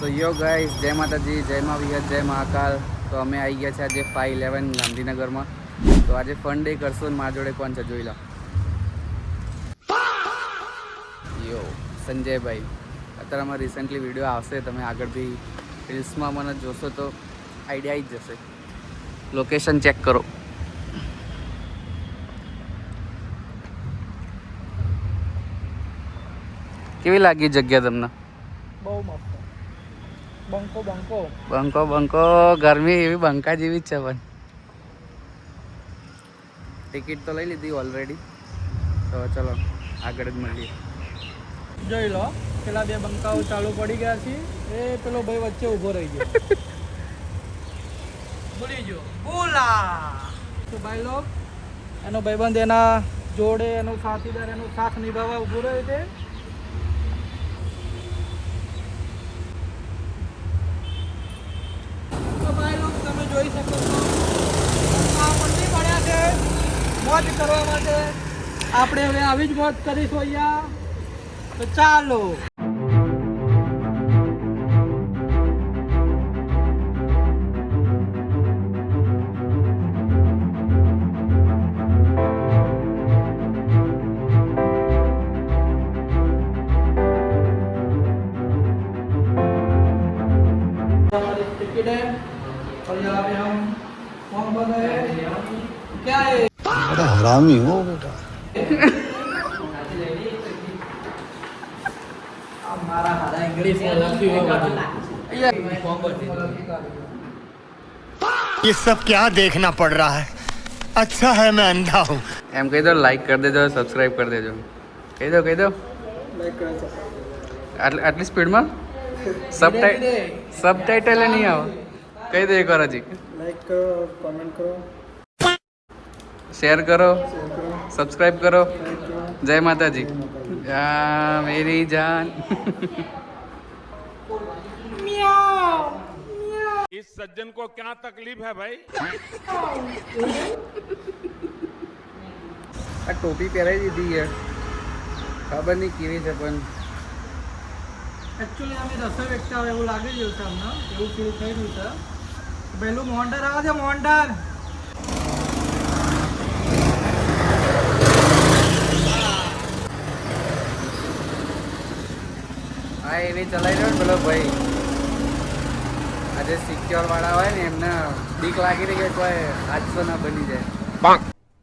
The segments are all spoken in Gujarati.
સો યો ગાઈસ, જય માતાજી, જય મા વિહત, જય મહાકાલ. તો અમે આવી ગયા છે આજે 511 ગાંધીનગરમાં. તો આજે ફન ડે કરશું ને મારા જોડે કોણ છે જોઈ લો. યો સંજયભાઈ. અત્યારે અમારે રિસેન્ટલી વિડીયો આવશે, તમે આગળ બી રીલ્સમાં મને જોશો તો આઈડિયા આવી જ જશે. લોકેશન ચેક કરો. કેવી લાગી જગ્યા તમને? બહુ મસ્ત. બંકો બંકો બંકો બંકો ગરમી એવી બંકા જેવી જ છે. પણ ટિકિટ તો લઈ લીધી ઓલરેડી. તો ચલો આગળ જ મળીએ. જોઈ લો, પેલા બે બંકાઓ ચાલુ પડી ગયા છે. એ પેલો ભાઈ વચ્ચે ઊભો રહી ગયો. બોલી ગયો બોલા તો ભાઈ લોક એનો ભાઈબંધ એના જોડે, એનો સાથીદાર એનો સાથ નિભાવવા ઊભો રહ્યો છે. તો ભાઈ લોક તમે જોઈ શકો છો, આ મંડી પડ્યા છે મોજ કરવા માટે. આપણે હવે આવી જ મોજ કરીશું અહીંયા. તો ચાલો. हमारी टिकट है और यहाँ पे हम कौन बन रहे हैं, क्या है? बड़ा हरामी हो बेटा। हमारा हादा इंग्लिश में लखी हो ये सब क्या देखना पड़ रहा है? अच्छा है मैं अंधा हूँ। એમ કહી દો, લાઈક કરી દેજો, સબસ્ક્રાઈબ કરી દેજો. કહી દો કહી દો. આટલી સ્પીડમાં સબટાઇટલ નહીં આવે. કહી દો એક વાર હજી. लाइक करो, कमेंट करो, શેર કરો, સબસ્ક્રાઈબ કરો. જય માતાજી. મેરી જાન. इस सज्जन को क्या तकलीफ है भाई? આ ટોપી પહેરાવી દીધી છે, ખબર નહીં કેવી છે પણ एक्चुअली અમે રસોઈ વેચતા હોય એવું લાગી રહ્યું છે અમને, એવું ફીલ થઈ રહ્યું છે. પહેલું મોન્ટર આવે છે, મોન્ટર. હા એવી ચલાવી રહ્યો ને પેલો ભાઈ. આજે સિક્યોર વાળા હોય ને એમને બીક લાગી રહી કે કોઈ હાદસો ના બની જાય.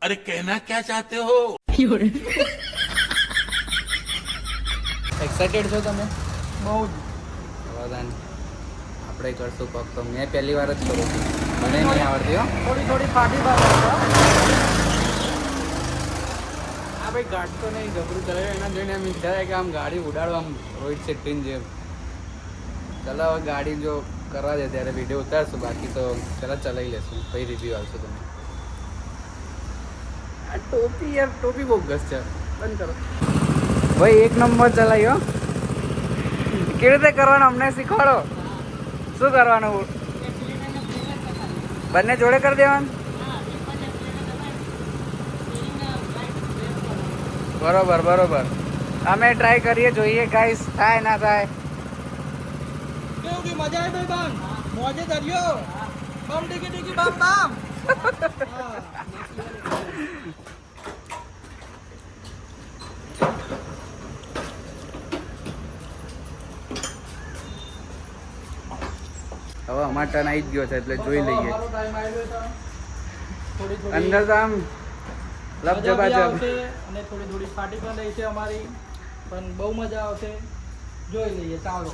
अरे कहना क्या चाहते हो? એક્સાઇટેડ છો તમે? બહુ જ. વદાન આપણે કરશું કોક. તો મેં પહેલી વાર જ કરું છું, મને નહીં આવડતી હો. થોડી થોડી ફાટી બાબત. હા ભાઈ, ગાડી તો નહીં ગભરું ચલાવ્યું, એના જોઈને એમ ઈચ્છા થાય કે આમ ગાડી ઉડાડવા, આમ રોહિત શેટ્ટીની જેમ. ચાલો હવે ગાડી જો કરવા દે ત્યારે વિડીયો ઉતારશું, બાકી તો ચાલો ચલાવી લેશું, પછી રિવ્યૂ આવશે તમે. આ ટોપી યાર, ટોપી બહુ ગસ છે. બંધ કરો ભાઈ, એક નંબર ચલાવ્યો. કેવી રીતે કરવાનું અમને શીખવાડો. શું કરવાનું? બંને જોડે કરી દેવાનું. બરોબર બરોબર, અમે ટ્રાય કરીએ, જોઈએ ગાઈસ થાય ના થાય. કેવું કે મજા આવી ભાઈ બમ? મોજે દરિયો. બમ ટીકી ટીકી બમ બમ. હવે અમાર ટર્ન આવી જ ગયો છે એટલે જોઈ લઈએ. થોડી થોડી અંદર તો આમ લપ મજા બી જબા આવશે અને થોડી થોડી ફાટી પણ રહી છે અમારી, પણ બહુ મજા આવશે. જોઈ લઈએ, ચાલો.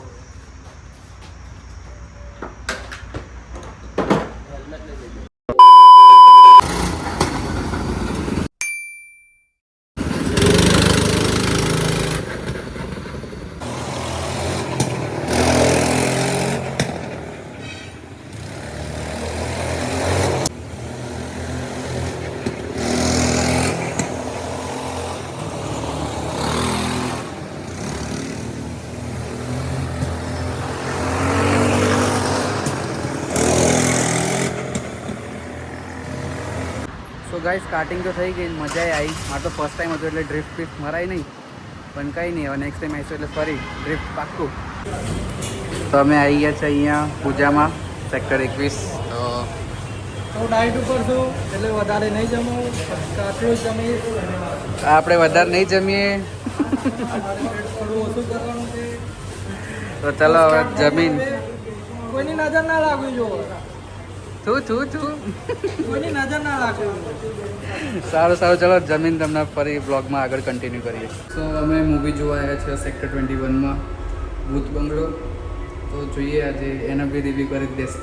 સો ગાઈસ, સ્ટાર્ટિંગ તો થઈ ગઈ, મજા આવી. મારે તો ફર્સ્ટ ટાઈમ હતું એટલે ડ્રિફ્ટ મરાય નહીં, પણ કંઈ નહીં. હવે નેક્સ્ટ ટાઈમ આવીશું એટલે ફરી ડ્રિફ્ટ પાક્કું. તો અમે આવી ગયા છે અહીંયા પૂજામાં સેક્ટર 21. તો હું ડાયટ ઉપર છું એટલે વધારે નહીં જમું, આટલું જ જમીશ. આપણે વધારે નહીં જમીએ થોડું ઓછું કરવાનું છે. તો ચાલો હવે જમીન. કોઈની નજર ના લાગવી જો, તું કોઈની નજર ના લાગવી. સારું ચલો જમીન તમને ફરી બ્લોગમાં આગળ કન્ટિન્યુ કરીએ. સો અમે મૂવી જોવા આવ્યા છે સેક્ટર 21માં ભૂત બંગલો. તો જોઈએ આજે એના બી રિવ્યુ કરી દેશ.